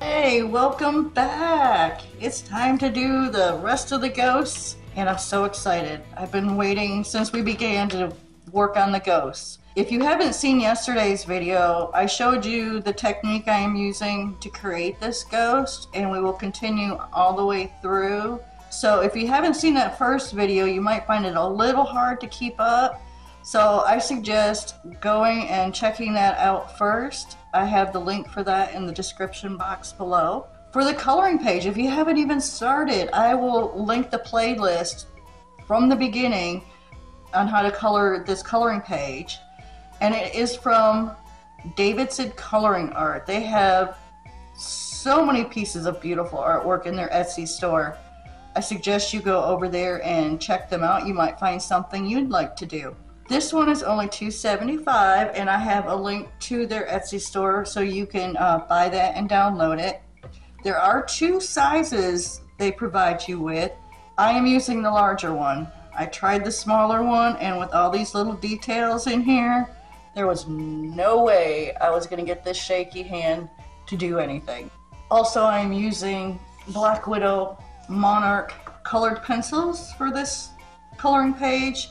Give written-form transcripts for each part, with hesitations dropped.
Hey, welcome back! It's time to do the rest of the ghosts, and I'm so excited. I've been waiting since we began to work on the ghosts. If you haven't seen yesterday's video, I showed you the technique I am using to create this ghost, and we will continue all the way through. So if you haven't seen that first video, you might find it a little hard to keep up. So I suggest going and checking that out first. I have the link for that in the description box below. For the coloring page, if you haven't even started, I will link the playlist from the beginning on how to color this coloring page. And it is from Davidson Coloring Art. They have so many pieces of beautiful artwork in their Etsy store. I suggest you go over there and check them out. You might find something you'd like to do. This one is only $2.75, and I have a link to their Etsy store so you can buy that and download it. There are two sizes they provide you with. I am using the larger one. I tried the smaller one, and with all these little details in here, there was no way I was going to get this shaky hand to do anything. Also, I'm using Black Widow Monarch colored pencils for this coloring page.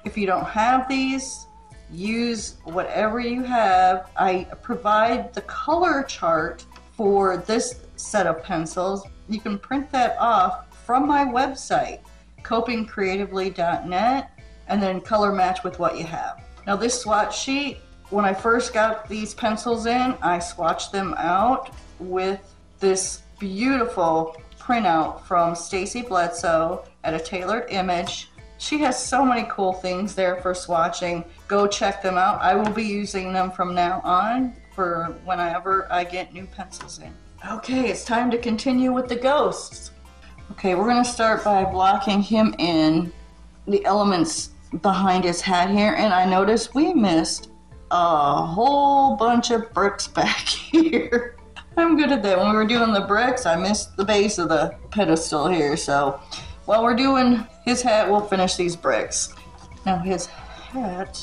If you don't have these, use whatever you have. I provide the color chart for this set of pencils. You can print that off from my website, copingcreatively.net, and then color match with what you have. Now this swatch sheet, when I first got these pencils in, I swatched them out with this beautiful printout from Stacy Bledsoe at A Tailored Image. She has so many cool things there for swatching. Go check them out. I will be using them from now on for whenever I get new pencils in. Okay, it's time to continue with the ghosts. Okay, we're going to start by blocking him in, the elements behind his hat here, and I noticed we missed a whole bunch of bricks back here. I'm good at that. When we were doing the bricks, I missed the base of the pedestal here, so while we're doing his hat, we'll finish these bricks. Now his hat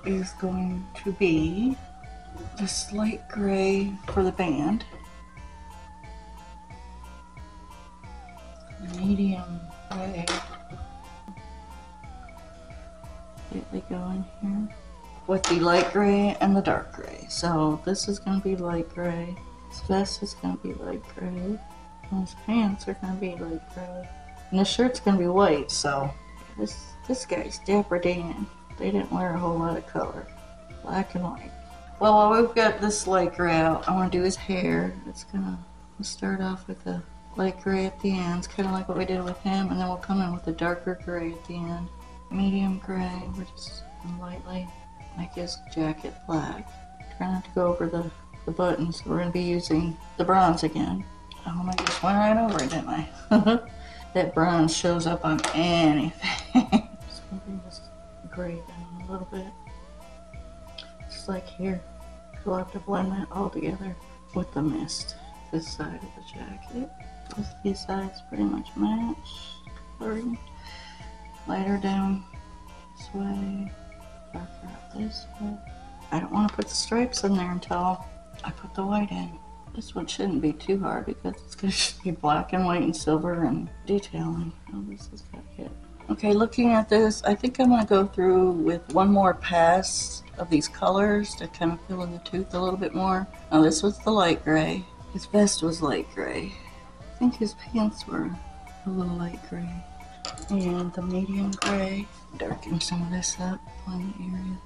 is going to be this light gray for the band, medium gray, lightly go in here with the light gray and the dark gray. So this is going to be light gray, his vest is going to be light gray, and his pants are going to be light gray. And the shirt's gonna be white, so this guy's Dapper Dan. They didn't wear a whole lot of color. Black and white. Well, while we've got this light gray out, I want to do his hair. It's gonna start off with a light gray at the ends, kind of like what we did with him, and then we'll come in with a darker gray at the end. Medium gray, we're just lightly make his jacket black. Try not to go over the buttons. We're gonna be using the bronze again. Oh, I just went right over it, didn't I? That bronze shows up on anything. Just gonna bring this gray down a little bit. Just like here. We'll have to blend that all together with the mist. This side of the jacket. These sides pretty much match. Coloring. Lighter down this way. Darker out this way. I don't want to put the stripes in there until I put the white in. This one shouldn't be too hard because it's going to be black and white and silver and detailing. Oh, this has got hit. Okay, looking at this, I think I'm going to go through with one more pass of these colors to kind of fill in the tooth a little bit more. Now this was the light gray. His vest was light gray. I think his pants were a little light gray. And the medium gray. Darken some of this up on the area.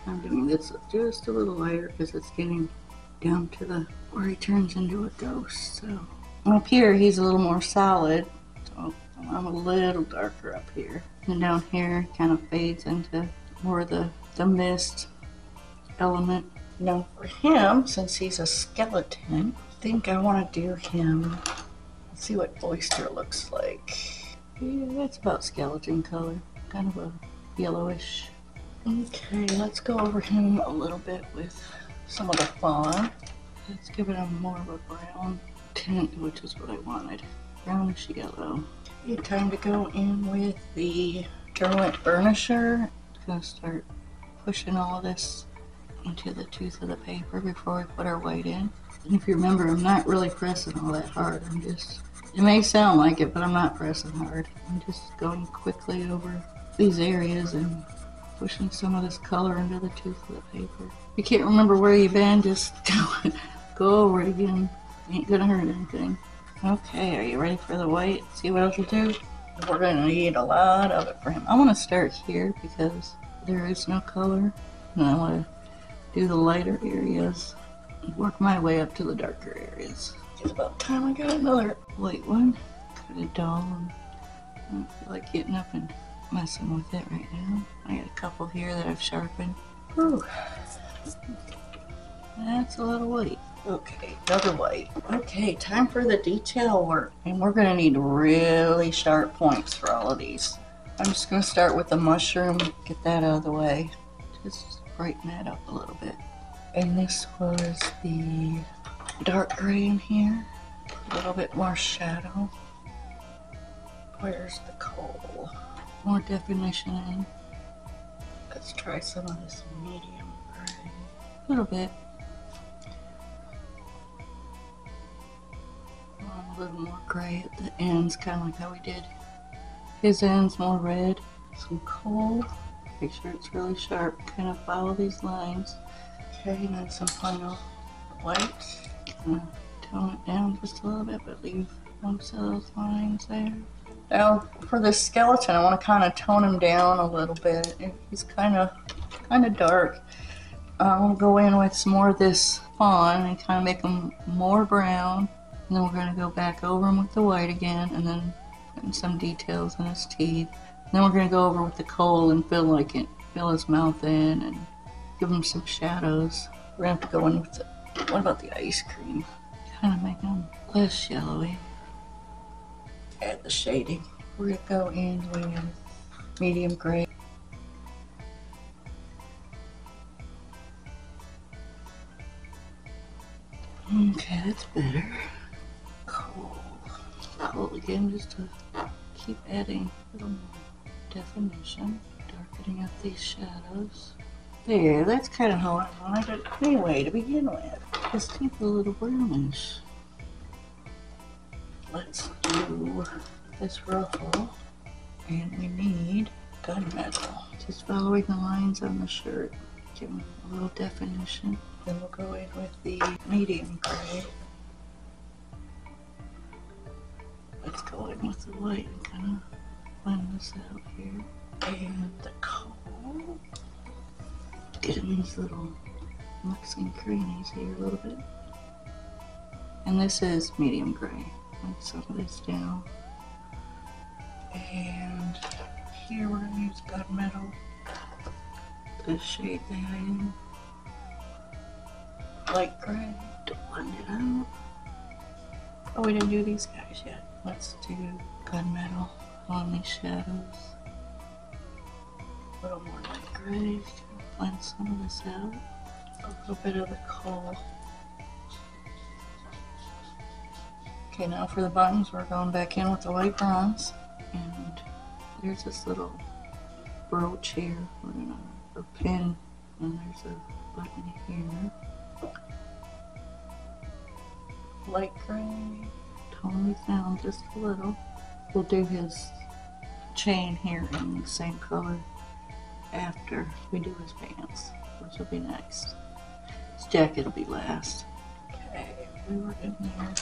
I'm doing this just a little lighter because it's getting down to the where he turns into a ghost. So up here he's a little more solid, so I'm a little darker up here. And down here kind of fades into more of the mist element. Now for him, since he's a skeleton, I think I want to do him. Let's see what oyster looks like. Yeah, that's about skeleton color, kind of a yellowish. Okay, let's go over him a little bit with some of the fawn. Let's give it a more of a brown tint, which is what I wanted. Brownish yellow. Okay, time to go in with the Derwent Burnisher. I'm going to start pushing all of this into the tooth of the paper before we put our white in. And if you remember, I'm not really pressing all that hard. I'm just, it may sound like it, but I'm not pressing hard. I'm just going quickly over these areas and pushing some of this color into the tooth of the paper. If you can't remember where you've been, just go over it again. Ain't gonna hurt anything. Okay, are you ready for the white? See what else will do? We're gonna need a lot of it for him. I wanna start here because there is no color. And I wanna do the lighter areas and work my way up to the darker areas. It's about time I got another white one. Kind of dull, and I don't feel like getting up and messing with it right now. I got a couple here that I've sharpened. Whew. That's a lot of white. Okay, another white. Okay, time for the detail work. And we're gonna need really sharp points for all of these. I'm just gonna start with the mushroom, get that out of the way. Just brighten that up a little bit. And this was the dark gray in here. A little bit more shadow. Where's the coal? More definition in. Let's try some of this medium gray. A little bit. A little more gray at the ends, kind of like how we did his ends, more red. Some coal. Make sure it's really sharp. Kind of follow these lines. Okay, and then some final white. Kind of tone it down just a little bit, but leave most of those lines there. Now, for this skeleton, I want to kind of tone him down a little bit. He's kind of dark. I'll go in with some more of this fawn and kind of make him more brown. And then we're going to go back over him with the white again, and then putting some details in his teeth. And then we're going to go over with the coal and fill his mouth in and give him some shadows. We're going to have to go in with what about the ice cream? Kind of make him less yellowy. Add the shading. We're going to go in with medium gray. Okay, that's better. Coal again, just to keep adding a little more definition, darkening up these shadows. There, that's kind of how I wanted it anyway to begin with. Just keep a little brownish. Let's do this ruffle, and we need gunmetal. Just following the lines on the shirt, give them a little definition. Then we'll go in with the medium gray. Let's go in with the white and kind of blend this out here. And the coal. Get in these little nooks and crannies here a little bit. And this is medium gray. Put some of this down. And here we're going to use gunmetal to shade that in. Light gray to blend it out. Oh, we didn't do these guys yet. Let's do gunmetal on these shadows. A little more light gray to blend some of this out. A little bit of the coal. Okay, now for the buttons, we're going back in with the white bronze. And there's this little brooch here, or pin, and there's a button here. Light gray, tone these down just a little. We'll do his chain here in the same color after we do his pants, which will be next. His jacket will be last. Okay, we were in there.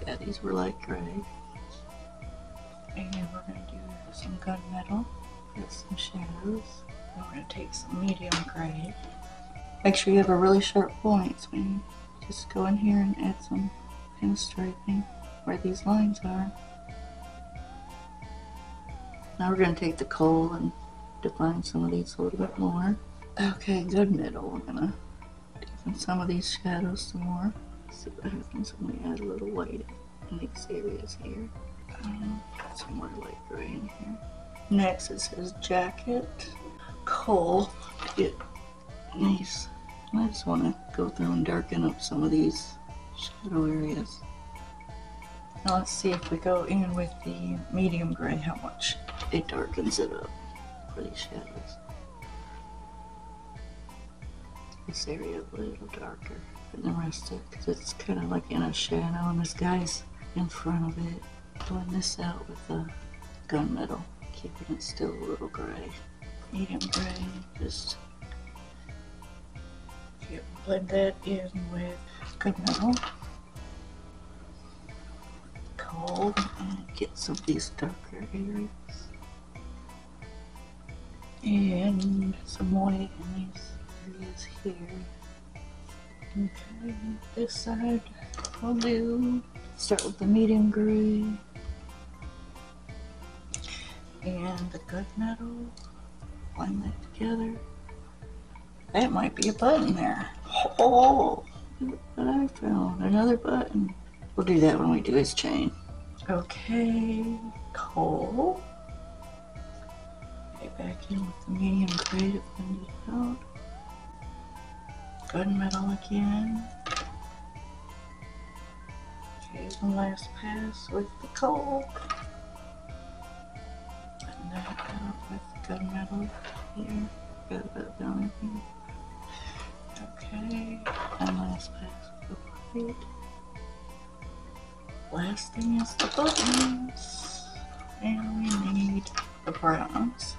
Yeah, these were light gray. And we're going to do some gunmetal, get some shadows. And we're going to take some medium gray. Make sure you have a really sharp point. So you just go in here and add some pinstriping where these lines are. Now we're going to take the coal and define some of these a little bit more. Okay, gunmetal. We're going to deepen some of these shadows some more. See what happens when we add a little white in these areas here. Some more light gray in here. Next is his jacket. Coal to get nice. I just want to go through and darken up some of these shadow areas. Now let's see if we go in with the medium gray, how much it darkens it up for these shadows. this area a little darker than the rest of it because it's kind of like in a shadow and this guy's in front of it. Blend this out with the gunmetal, keeping it still a little gray. Medium gray, just blend that in with gunmetal. Cold and get some of these darker areas. And some white in these areas here. Okay, this side will do. Start with the medium gray. And the gunmetal. Blend that together. That might be a button there. Oh, look what I found. Another button. We'll do that when we do his chain. Okay, coal. Get back in with the medium gray to blend it out. Gunmetal again. Okay, one last pass with the coal. Blend that out with the gunmetal here. Got about down in here. Okay, and last pass with the white. Last thing is the buttons. And we need the browns.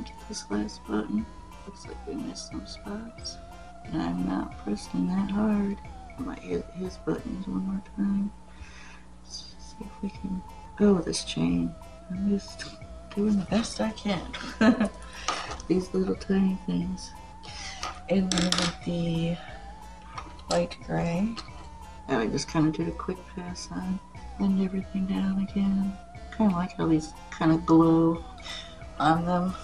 Get this last button. Looks like we missed some spots. And I'm not pressing that hard. I might hit his buttons one more time. Let's see if we can. Oh, this chain. I'm just doing the best I can. These little tiny things. And then with the light gray. Now I just kind of did a quick pass on. Blend everything down again. Kind of like how these kind of glow on them.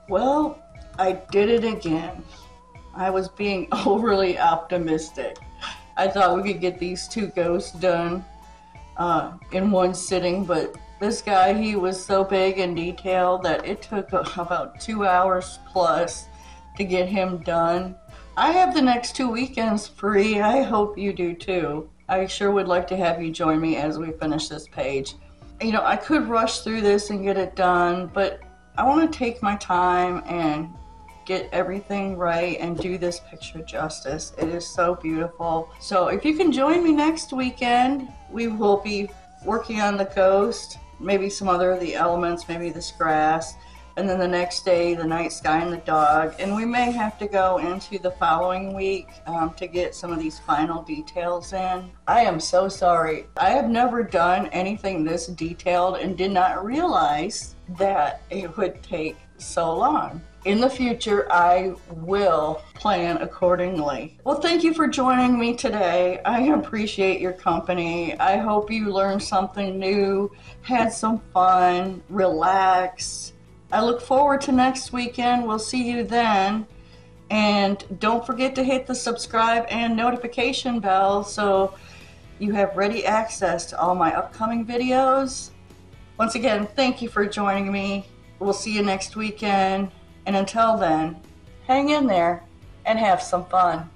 Well, I did it again. I was being overly optimistic. I thought we could get these two ghosts done in one sitting, but this guy, he was so big and detailed that it took about 2 hours plus to get him done. I have the next 2 weekends free. I hope you do too. I sure would like to have you join me as we finish this page. You know, I could rush through this and get it done, but I want to take my time and get everything right and do this picture justice. It is so beautiful. So if you can join me next weekend, we will be working on the ghost, maybe some other of the elements, maybe this grass, and then the next day the night sky and the dog, and we may have to go into the following week to get some of these final details in. I am so sorry. I have never done anything this detailed and did not realize that it would take so long. In the future, I will plan accordingly. Well, thank you for joining me today. I appreciate your company. I hope you learned something new, had some fun, relaxed. I look forward to next weekend. We'll see you then. And don't forget to hit the subscribe and notification bell so you have ready access to all my upcoming videos. Once again, thank you for joining me. We'll see you next weekend. And until then, hang in there and have some fun.